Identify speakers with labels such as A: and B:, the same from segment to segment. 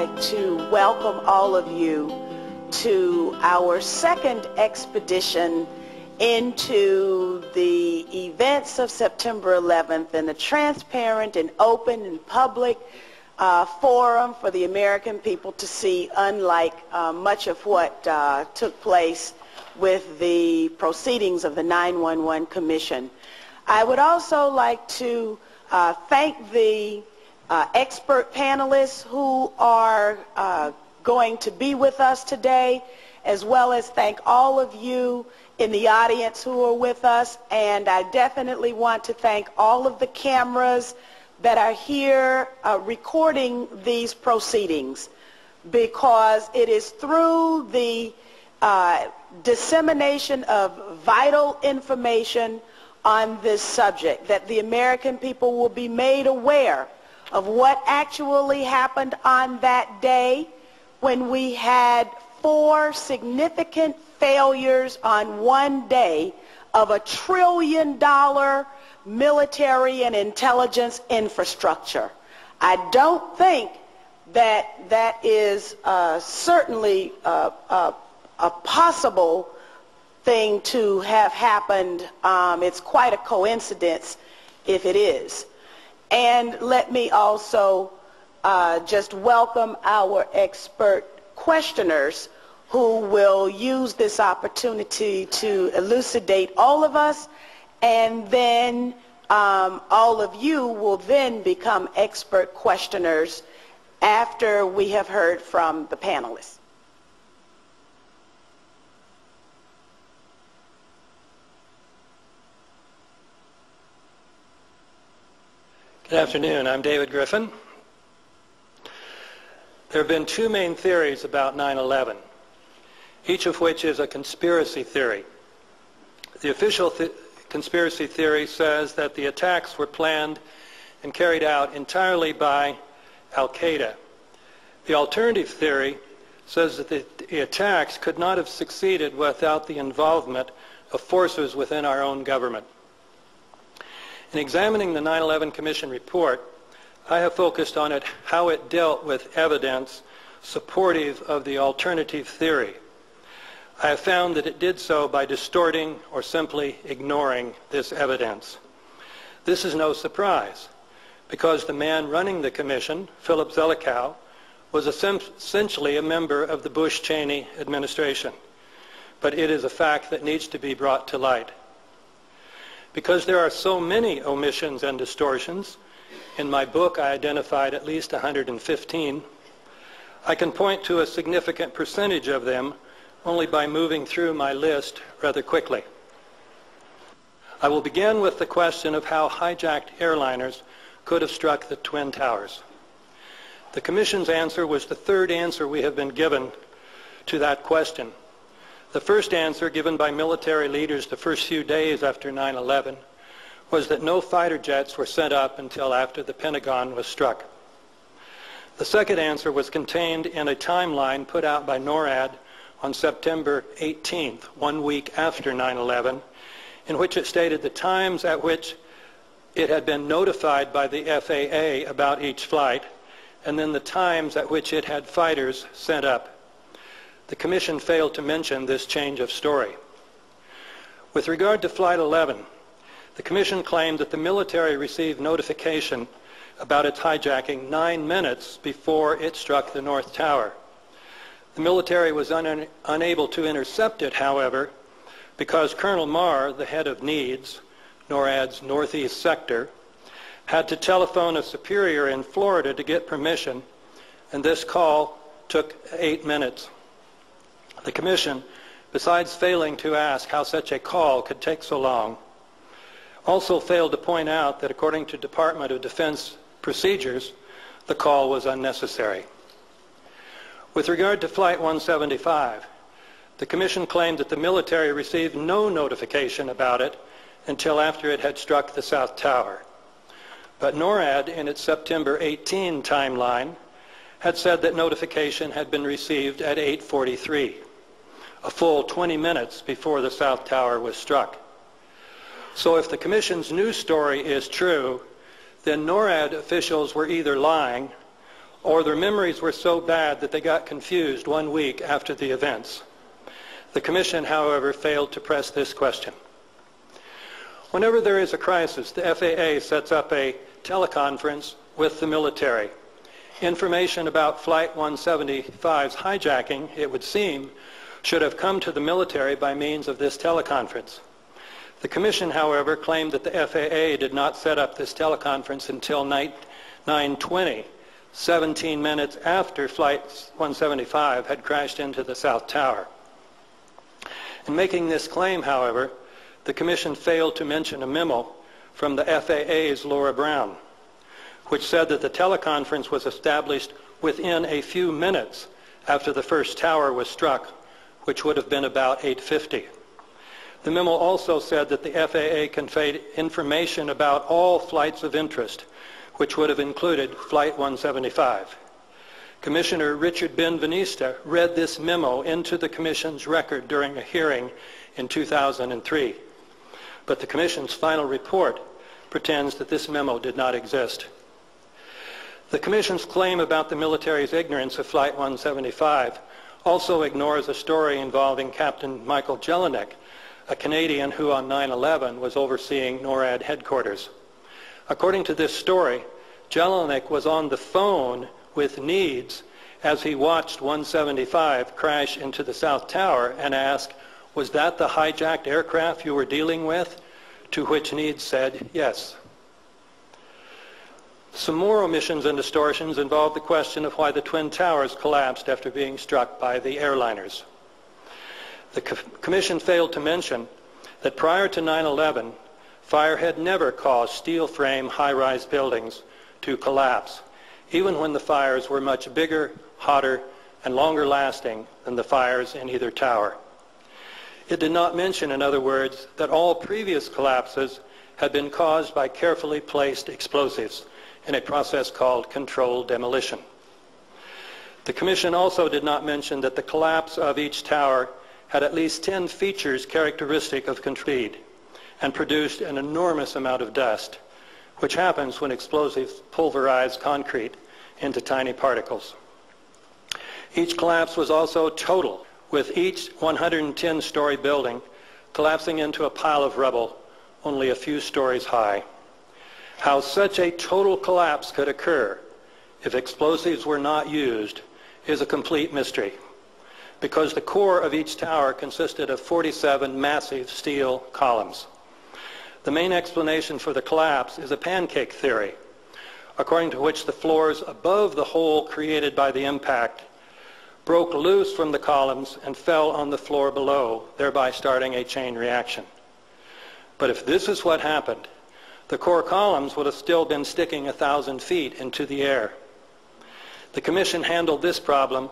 A: like to welcome all of you to our second expedition into the events of September 11th and a transparent and open and public forum for the American people to see, unlike much of what took place with the proceedings of the 911 Commission. I would also like to thank the expert panelists who are going to be with us today, as well as thank all of you in the audience who are with us. And I definitely want to thank all of the cameras that are here recording these proceedings, because it is through the dissemination of vital information on this subject that the American people will be made aware of what actually happened on that day when we had 4 significant failures on one day of $1 trillion military and intelligence infrastructure. I don't think that that is certainly a possible thing to have happened. It's quite a coincidence if it is. And let me also just welcome our expert questioners who will use this opportunity to elucidate all of us, and then all of you will then become expert questioners after we have heard from the panelists.
B: Good afternoon. I'm David Griffin. There have been 2 main theories about 9/11, each of which is a conspiracy theory. The official conspiracy theory says that the attacks were planned and carried out entirely by Al-Qaeda. The alternative theory says that the attacks could not have succeeded without the involvement of forces within our own government. In examining the 9/11 Commission report, I have focused on how it dealt with evidence supportive of the alternative theory. I have found that it did so by distorting or simply ignoring this evidence. This is no surprise, because the man running the commission, Philip Zelikow, was essentially a member of the Bush-Cheney administration. But it is a fact that needs to be brought to light. Because there are so many omissions and distortions, in my book I identified at least 115, I can point to a significant percentage of them only by moving through my list rather quickly. I will begin with the question of how hijacked airliners could have struck the Twin Towers. The Commission's answer was the 3rd answer we have been given to that question. The first answer, given by military leaders the first few days after 9/11, was that no fighter jets were sent up until after the Pentagon was struck. The second answer was contained in a timeline put out by NORAD on September 18th, 1 week after 9/11, in which it stated the times at which it had been notified by the FAA about each flight, and then the times at which it had fighters sent up. The Commission failed to mention this change of story. With regard to Flight 11, the Commission claimed that the military received notification about its hijacking 9 minutes before it struck the North Tower. The military was unable to intercept it, however, because Colonel Marr, the head of NEADS, NORAD's Northeast Sector, had to telephone a superior in Florida to get permission, and this call took 8 minutes. The Commission, besides failing to ask how such a call could take so long, also failed to point out that according to Department of Defense procedures, the call was unnecessary. With regard to Flight 175, the Commission claimed that the military received no notification about it until after it had struck the South Tower. But NORAD, in its September 18 timeline, had said that notification had been received at 8:43, a full 20 minutes before the South Tower was struck. So if the Commission's news story is true, then NORAD officials were either lying or their memories were so bad that they got confused 1 week after the events. The Commission, however, failed to press this question. Whenever there is a crisis, the FAA sets up a teleconference with the military. Information about Flight 175's hijacking, it would seem, should have come to the military by means of this teleconference. The Commission, however, claimed that the FAA did not set up this teleconference until 9:20, 17 minutes after Flight 175 had crashed into the South Tower. In making this claim, however, the Commission failed to mention a memo from the FAA's Laura Brown, which said that the teleconference was established within a few minutes after the first tower was struck, which would have been about 8:50. The memo also said that the FAA conveyed information about all flights of interest, which would have included Flight 175. Commissioner Richard Benveniste read this memo into the Commission's record during a hearing in 2003. But the Commission's final report pretends that this memo did not exist. The Commission's claim about the military's ignorance of Flight 175 also ignores a story involving Captain Michael Jelinek, a Canadian who on 9/11 was overseeing NORAD headquarters. According to this story, Jelinek was on the phone with Needs as he watched 175 crash into the South Tower and asked, "Was that the hijacked aircraft you were dealing with?" To which Needs said, "Yes." Some more omissions and distortions involve the question of why the Twin Towers collapsed after being struck by the airliners. The Commission failed to mention that prior to 9/11, fire had never caused steel frame high-rise buildings to collapse, even when the fires were much bigger, hotter, and longer lasting than the fires in either tower. It did not mention, in other words, that all previous collapses had been caused by carefully placed explosives in a process called controlled demolition. The Commission also did not mention that the collapse of each tower had at least 10 features characteristic of speed and produced an enormous amount of dust, which happens when explosives pulverize concrete into tiny particles. Each collapse was also total, with each 110-story building collapsing into a pile of rubble only a few stories high. How such a total collapse could occur if explosives were not used is a complete mystery, because the core of each tower consisted of 47 massive steel columns. The main explanation for the collapse is a pancake theory, according to which the floors above the hole created by the impact broke loose from the columns and fell on the floor below, thereby starting a chain reaction. But if this is what happened, the core columns would have still been sticking 1,000 feet into the air. The Commission handled this problem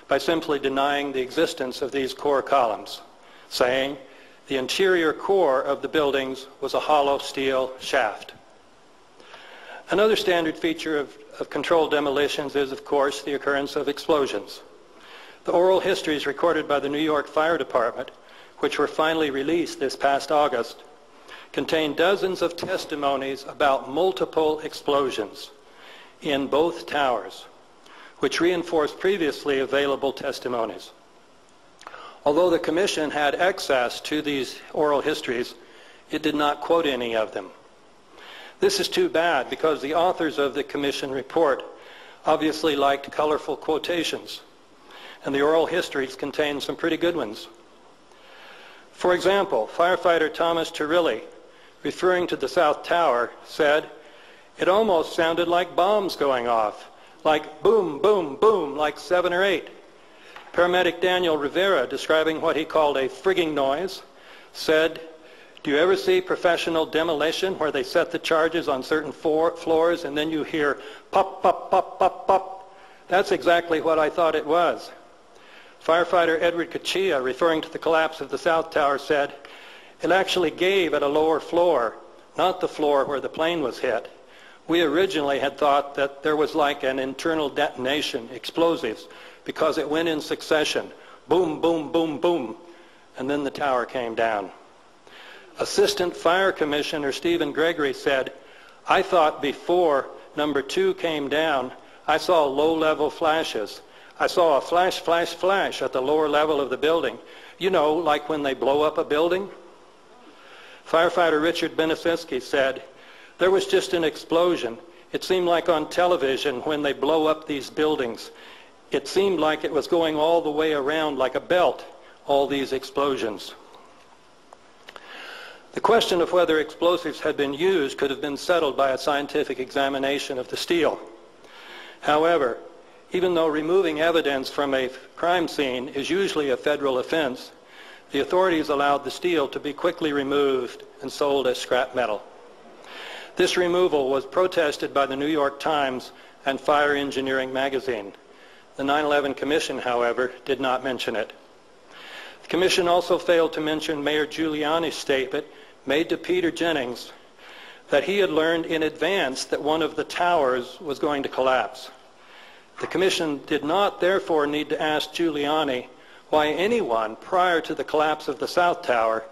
B: by simply denying the existence of these core columns, saying the interior core of the buildings was a hollow steel shaft. Another standard feature of controlled demolitions is, of course, the occurrence of explosions. The oral histories recorded by the New York Fire Department, which were finally released this past August, contain dozens of testimonies about multiple explosions in both towers, which reinforce previously available testimonies. Although the Commission had access to these oral histories, it did not quote any of them. This is too bad, because the authors of the Commission report obviously liked colorful quotations, and the oral histories contain some pretty good ones. For example, firefighter Thomas Turilli, referring to the South Tower, said, "It almost sounded like bombs going off, like boom, boom, boom, like 7 or 8. Paramedic Daniel Rivera, describing what he called a frigging noise, said, "Do you ever see professional demolition where they set the charges on certain floors and then you hear pop, pop, pop, pop, pop? That's exactly what I thought it was." Firefighter Edward Kachia, referring to the collapse of the South Tower, said, "It actually gave at a lower floor, not the floor where the plane was hit. We originally had thought that there was like an internal detonation, explosives, because it went in succession, boom, boom, boom, boom, and then the tower came down." Assistant Fire Commissioner Stephen Gregory said, "I thought before number 2 came down, I saw low-level flashes. I saw a flash, flash, flash at the lower level of the building. You know, like when they blow up a building? Firefighter Richard Benefiski said, "There was just an explosion. It seemed like on television when they blow up these buildings. It seemed like it was going all the way around like a belt, all these explosions." The question of whether explosives had been used could have been settled by a scientific examination of the steel. However, even though removing evidence from a crime scene is usually a federal offense, the authorities allowed the steel to be quickly removed and sold as scrap metal. This removal was protested by the New York Times and Fire Engineering magazine. The 9/11 Commission, however, did not mention it. The Commission also failed to mention Mayor Giuliani's statement made to Peter Jennings that he had learned in advance that one of the towers was going to collapse. The Commission did not therefore need to ask Giuliani why anyone prior to the collapse of the South Tower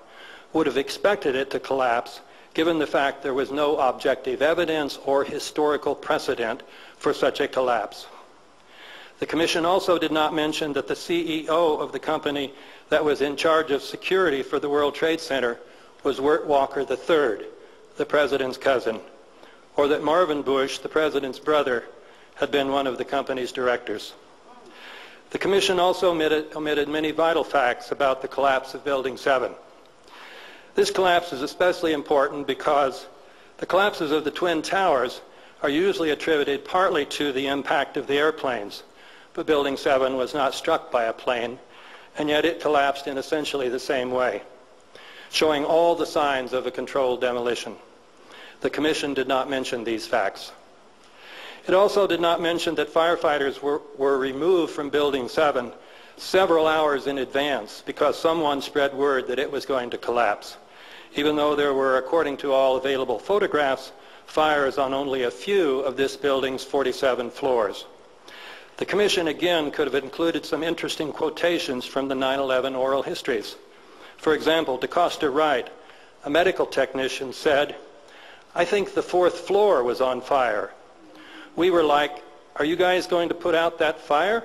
B: would have expected it to collapse, given the fact there was no objective evidence or historical precedent for such a collapse. The Commission also did not mention that the CEO of the company that was in charge of security for the World Trade Center was Wirt Walker III, the President's cousin, or that Marvin Bush, the President's brother, had been one of the company's directors. The Commission also omitted many vital facts about the collapse of Building 7. This collapse is especially important because the collapses of the Twin Towers are usually attributed partly to the impact of the airplanes, but Building 7 was not struck by a plane, and yet it collapsed in essentially the same way, showing all the signs of a controlled demolition. The Commission did not mention these facts. It also did not mention that firefighters were removed from Building 7 several hours in advance because someone spread word that it was going to collapse, even though there were, according to all available photographs, fires on only a few of this building's 47 floors. The Commission again could have included some interesting quotations from the 9/11 oral histories. For example, DeCosta Wright, a medical technician, said, "I think the 4th floor was on fire. We were like, are you guys going to put out that fire?"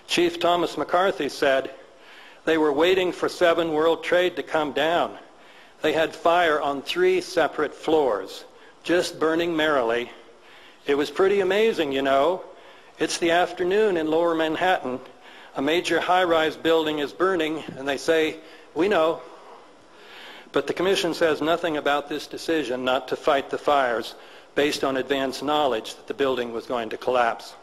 B: Chief Thomas McCarthy said, "They were waiting for 7 World Trade to come down. They had fire on 3 separate floors, just burning merrily. It was pretty amazing, you know. It's the afternoon in Lower Manhattan. A major high-rise building is burning, and they say, 'We know.'" But the Commission says nothing about this decision not to fight the fires based on advanced knowledge that the building was going to collapse.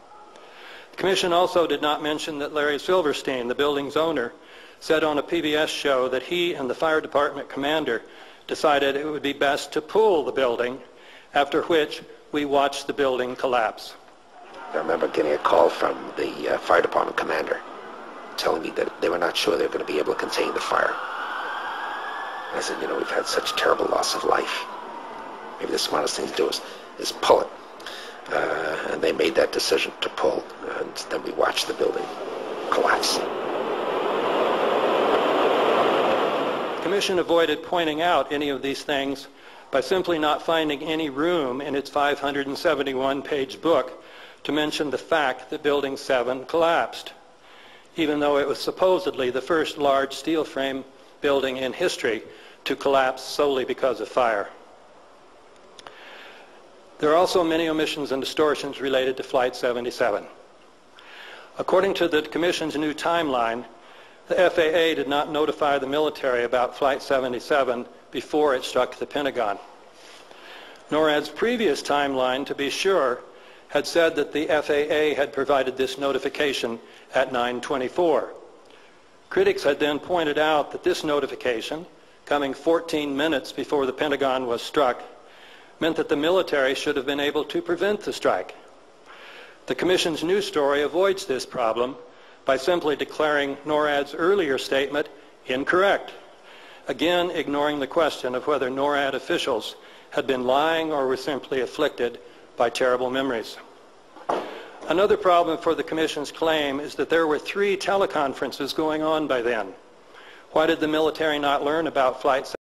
B: The Commission also did not mention that Larry Silverstein, the building's owner, said on a PBS show that he and the fire department commander decided it would be best to pull the building, after which we watched the building collapse.
C: I remember getting a call from the fire department commander telling me that they were not sure they were going to be able to contain the fire. I said, you know, we've had such terrible loss of life. Maybe the smartest thing to do is pull it. And they made that decision to pull, and then we watched the building collapse.
B: The Commission avoided pointing out any of these things by simply not finding any room in its 571-page book to mention the fact that Building 7 collapsed, even though it was supposedly the first large steel frame building in history to collapse solely because of fire. There are also many omissions and distortions related to Flight 77. According to the Commission's new timeline, the FAA did not notify the military about Flight 77 before it struck the Pentagon. NORAD's previous timeline, to be sure, had said that the FAA had provided this notification at 9:24. Critics had then pointed out that this notification, coming 14 minutes before the Pentagon was struck, meant that the military should have been able to prevent the strike. The Commission's new story avoids this problem by simply declaring NORAD's earlier statement incorrect, again ignoring the question of whether NORAD officials had been lying or were simply afflicted by terrible memories. Another problem for the Commission's claim is that there were 3 teleconferences going on by then. Why did the military not learn about Flight